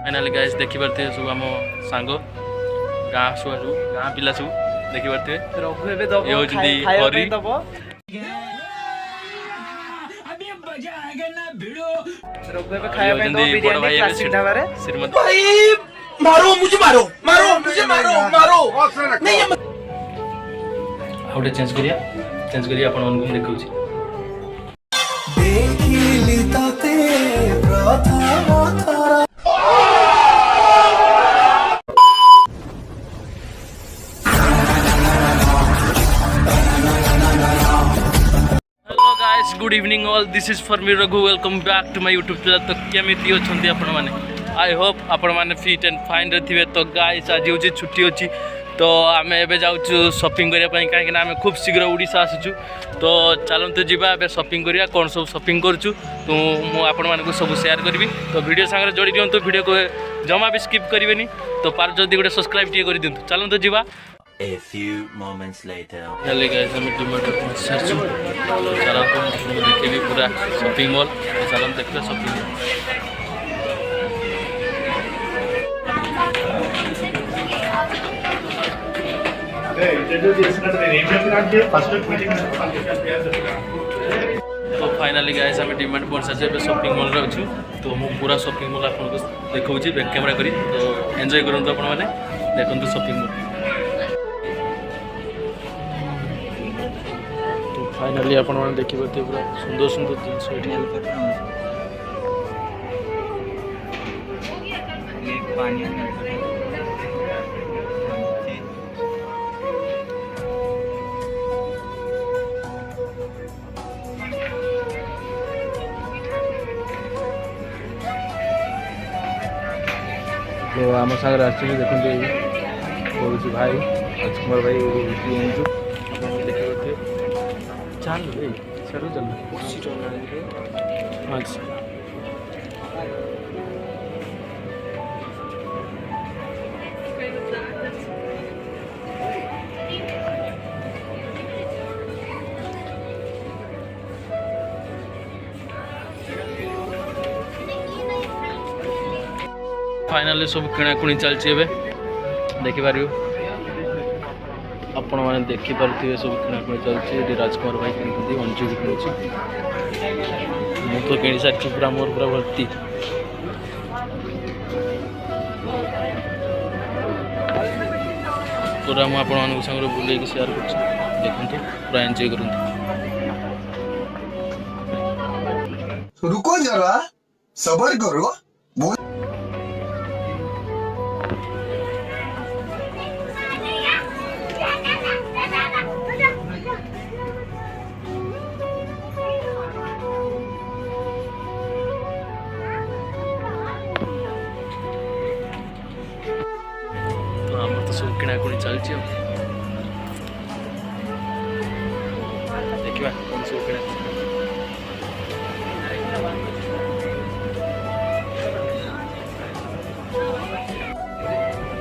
Finally guys देखि पारते सब आम सांग गाँ छुआ सब गाँ पिला सब देखि पारते ये होचंदी हरी बड़ भाई श्रीमती मारो मुझे मारो मारो मुझे मारो मारो नहीं आउटे चेंज करिया अपन मन को देखौची देखिली ताते प्रथम थरा hello guys good evening all this is for me Raghu welcome back to my YouTube channel. तो केमिति अछंती आपण माने आई होप आपण माने फिट एंड फाइन रे थिबे। तो गाइस आज होची छुट्टी होची तो आमे एबे जाउछु शॉपिंग करिया पई काहे कि ना आमे खूब शीघ्र ओडिसा आसुछु। तो चलंतु जिबा एबे शॉपिंग करिया कोन सब शॉपिंग करछु तो मु आपण माने को सब शेयर करबी। तो वीडियो संगे जोड़ी दियंतु वीडियो को जमा भी स्किप करिवेनी। तो पार जल्दी गोटे सब्सक्राइब टिए करि दियंतु। चलंतु जिबा। A few moments later. Hello guys हम डिमार्ट पहुंच सारछु। तो चलंतु आपको देखेबी पूरा शॉपिंग मॉल। तो चलंतु देखबे शॉपिंग मॉल। तो फाइनली गाइस हम डिमांड पहुंच सारछु शॉपिंग मॉल रे अछु। तो मु पूरा शॉपिंग मॉल आपको देखौची बैक कैमरा करी। तो एंजॉय करंतु आपण माने देखंतु शॉपिंग मॉल। तो फाइनली आपण माने देखि बते पूरा सुंदर सुंदर जिंस एठी तो आम सागर आस देखते भाई राजकुमार भाई देखते चल चल अच्छा फाइनली सब किणाकुणी चलती देखिपार आपण मैंने देखिपे सब किणाकुणी चलती। राजकुमार भाई कि अंजु भी किणुची मु तो कि सारी पूरा मोर पूरा भर्ती। पूरा मुझे संग बुले शेयर कर देखते पूरा एंजॉय करूँ। रुको जरा सबर करो तो सब किणाकुणी चलती देखा कौन सब किणा।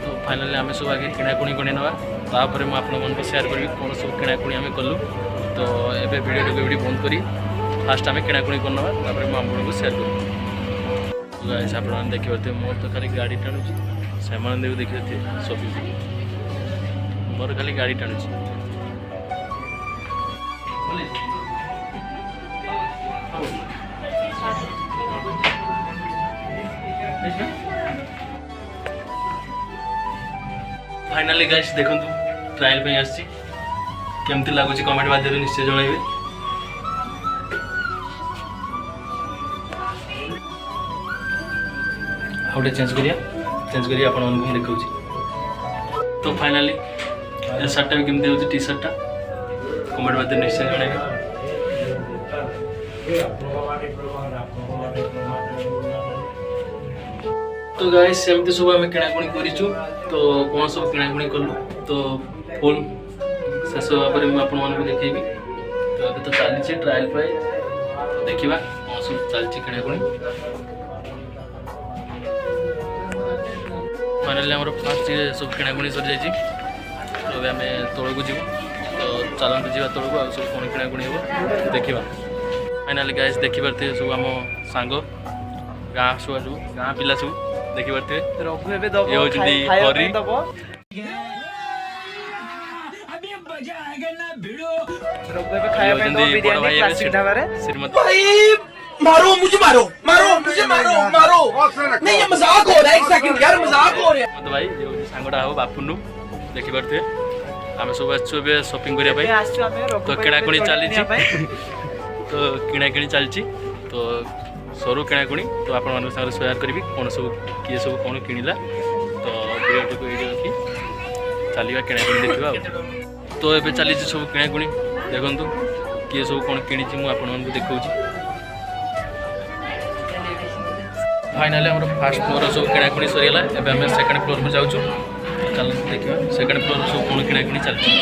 तो फाइनली आम सब आगे किणाकुणी कर नापर मुझे शेयर करी कौन सब किणाकुणी आम कलु। तो ये वीडियो को बंद करी फास्ट आम किणाकुणी कर मुझे शेयर कर आप देखिए मोर तो खाली गाड़ी टाणुची से देखिए शॉपिंग मोर खाली गाड़ी टाणुची। फाइनली गाइस देखंतु ट्रायल पे आसी केमती लागुची कमेंट माध्यम निश्चय जणाइबे। आउटे चेंज करिया आपण मन को देखौची। तो फाइनली ये शर्ट भी केमती होची टी शर्ट कमेंट माध्यम निश्चय जणाइबे। तो गाइस सेमती सब आम किणाकुणी करिछु। तो कौन सब किणाकुणी कलु तो फुल शेष भाव में आपको देखी। तो अभी तो चली ट्रायल पाई तो देखा कौन सब चलती किणाकुणी। फाइनली आम फास्ट सब किणाकुणी सरी जाइए। तो अभी आम तौक को जीव तो चलते जा तौक आ सब कौन किणाकुणी हम देखा। फाइनली गाइस देखिपारे सब आम सांग गाँ छुआ सब गाँ पिला सब ଦେଖିପାରୁଥିବେ ରଘୁ ଏବେ ଦବ ଇଏ ହଉଛନ୍ତି ଖାଇବା ହରି। ପାଇଁ ଦବ। ରଘୁ ଏବେ ଖାଇବା ପାଇଁ ଦବ ହଉଛନ୍ତି ବଡ଼ ଭାଇ ବିରିୟାନୀ ଏବେ କ୍ଲାସିକ ଢାବାରେ। ଶ୍ରୀମତୀ भाई मारो मुझे मारो मारो मुझे मारो मारो नहीं ये मजाक हो रहा है एक सेकंड यार मजाक हो रहा है ଶ୍ରୀମତୀ ଭାଇ ଇଏ ହଉଛି ସାଙ୍ଗଟା ହବ ବାପୁନୁ ଦେଖିପାରୁଥିବେ ଆମେ ସବୁ ଆସିଛୁ ଏବେ ସପିଂ କରିବା ପାଇଁ ଏବେ ଆସିଛୁ ଆମେ ରଘୁ ତ ପାଇଁ କିଣାକୁଣି ଏବେ ଚାଲିଛି ପାଇଁ। ତ କିଣାକିଣି ଚାଲିଛି ତ ସରୁ କିଣାକୁଣି ତ ଆପଣମାନଙ୍କ ସାଙ୍ଗରେ ସେୟାର କରିବି କ'ଣ ସବୁ କିଏ ସବୁ କ'ଣ କିଣିଲା ତ ଭିଡ଼ିଓଟିକୁ ଏଇଠି ରଖି ଚାଲିବା କିଣାକୁଣି ଦେଖିବା ଆଉ ତ ଏବେ ଚାଲିଛି ସବୁ କିଣାକୁଣି ଦେଖନ୍ତୁ କିଏ ସବୁ କ'ଣ କିଣିଛି ମୁଁ ଆପଣମାନଙ୍କୁ ଦେଖାଉଛି ଫାଇନାଲି ଆମର ଫାର୍ଷ୍ଟ ଫ୍ଲୋର ସବୁ କିଣାକୁଣି ସରିଗଲା ଏବେ ଆମେ ସେକେଣ୍ଡ ଫ୍ଲୋରକୁ ଯାଉଛୁ ଚାଲନ୍ତୁ ଦେଖିବା ସେକେଣ୍ଡ ଫ୍ଲୋର ସବୁ କ'ଣ କିଣାକୁଣି ଚାଲିଛି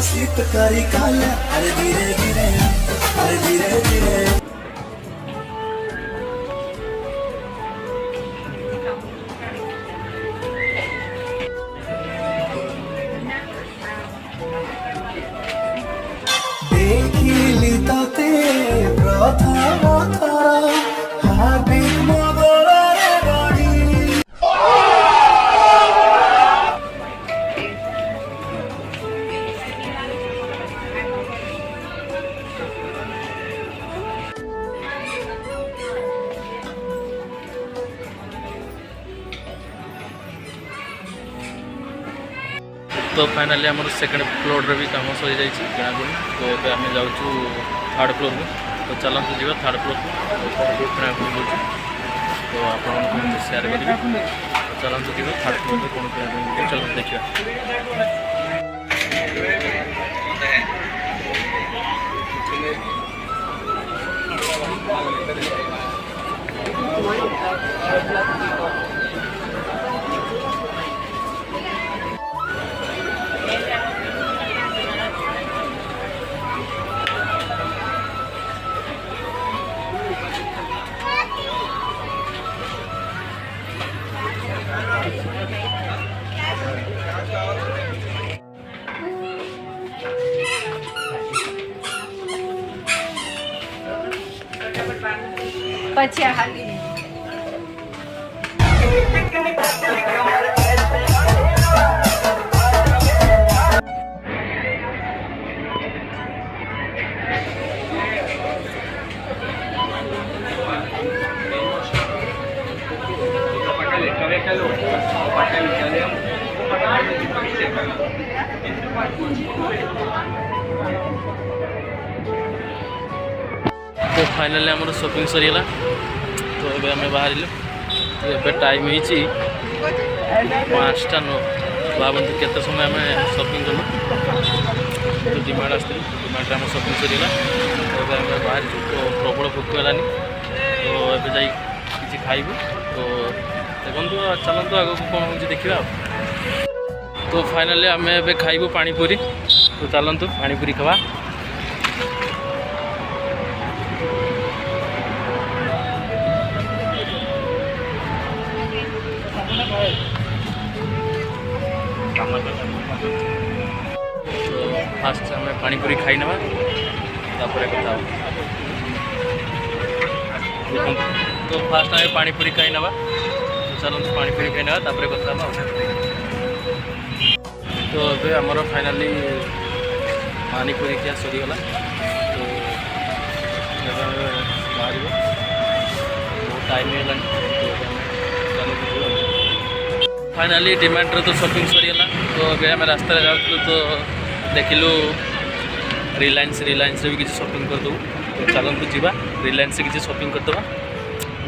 स्लिप करी काल अरे धीरे धीरे अरे धीरे धीरे देखिली तते प्रथम थर हार्दिक मगलरे बढी तो फाइनाली आम सेकेंड फ्लोर भी कम सरी जाइए किणाकुणी तो ये आम जाऊँ थर्ड फ्लोर को तो चलते जी थर्ड फ्लोर को किणाकुणी हो तो आप सेयार करेंगे चलते जी थर्ड फ्लोर में कौन किणाकुणी चलते देखा પછી આ હાલી तो फाइनाली आम शॉपिंग सरीगला तो ये आम बाहर तो ये टाइम हो 5टा 9 भावतु केते समय आम शॉपिंग कलु तो डिमांड आसती डिमांड आम शॉपिंग सरीगला तो ये आम बाहर तो प्रबल भोक होलानी तो ये जा कि खाइबू तो देखो चलतु आगे कौन हो देखा तो फाइनाली आम ए खाइबू पानीपुरी तो चलतु पानीपुरी खावा फास्ट आम पानीपुरी खाई ना कथा तो फास्ट आम पानीपुरी खाई ना तो चलते पानीपुरी खाई ना कथा तो ये आमर फाइनाली पानीपुरी क्या सरीगला तो बाहर बहुत टाइम है फाइनाली डिमांड तो शॉपिंग सरीगला तो अभी आम रास्ता जाऊँ तो देखिलु रिलायंस भी किसी शॉपिंग करदे तो चलतु जीवा रिलायंस किसी शॉपिंग करदे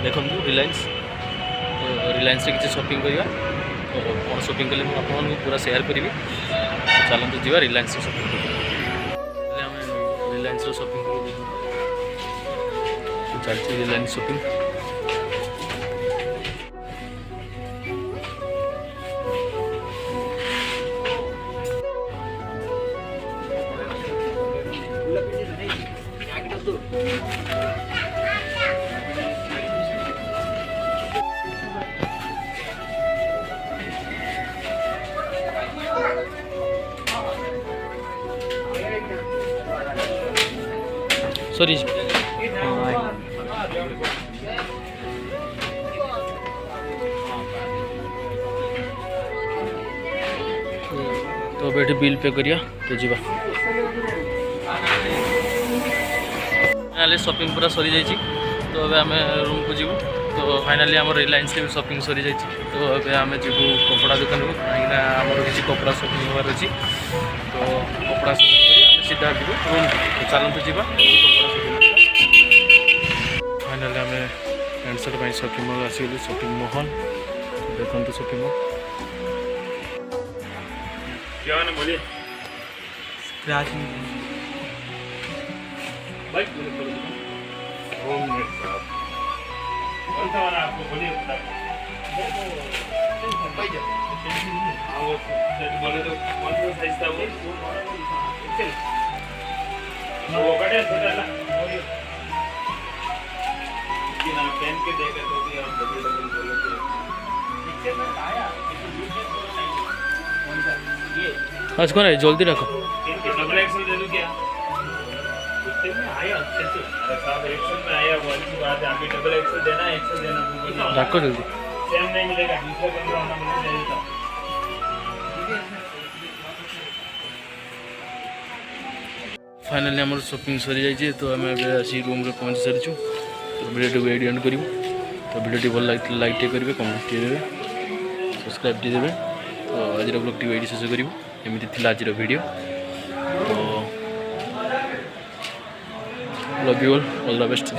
देखो रिलायंस तो रिलायंस किसी शॉपिंग करवा तो कौन शॉपिंग कले मुझे पूरा शेयर करी चलतु जीवा रिलायंस शॉपिंग कर रिलायंस शॉपिंग चलती रिलायंस शॉपिंग सॉरी तो बैठे बिल पे करिया तो जीवा फाइनाली शॉपिंग पूरा सरी जाइए तो अब आम रूम को जीवु तो फाइनाली आम रिलायंस भी शॉपिंग सरी जाइए तो अब आम जीवु कपड़ा दुकान को कहीं आमर किसी कपड़ा शॉपिंग होवार अच्छी तो कपड़ा शॉपिंग कर सीधा जीवु रूम तो चलतु जीवा कपड़ा शॉपिंग फाइनाली आम पैंट शर्ट शॉपिंग मॉल आसगलु शॉपिंग मॉल देखते शॉपिंग मॉल क्या ना बोलिए स्क्रैच बाइक होम नेट साहब कौन सा वाला आपको बोलिए बोले तो कौन सा साइज था वो बड़े छोटा ना लेकिन आप पहन के देख रहे हो आप डबल डबल बोलोगे पिक्चर में आया कौन सा ये आज कौन है जल्दी रखो डबल एक्सेल दे दूं क्या पिक्चर में आया अच्छे से अरे साहब एक्सेल में आया वो अच्छी बात है अभी डबल एक्सेल देना एक्सेल देना रखो जल्दी सेम नहीं मिलेगा दूसरा कलर होना मिलना चाहिए था फाइनाली आम शॉपिंग सरी जाइए तो आम आसी रूम रे पहुँच सारी तो वीडियो को एंड करूँ तो वीडियो भल लगे लाइक टे करेंगे कमेंट टे देवे सब्सक्राइब टे देवे तो आज ब्लॉग टी शेष करूँ एमती थी आज वीडियो तो love you all the best.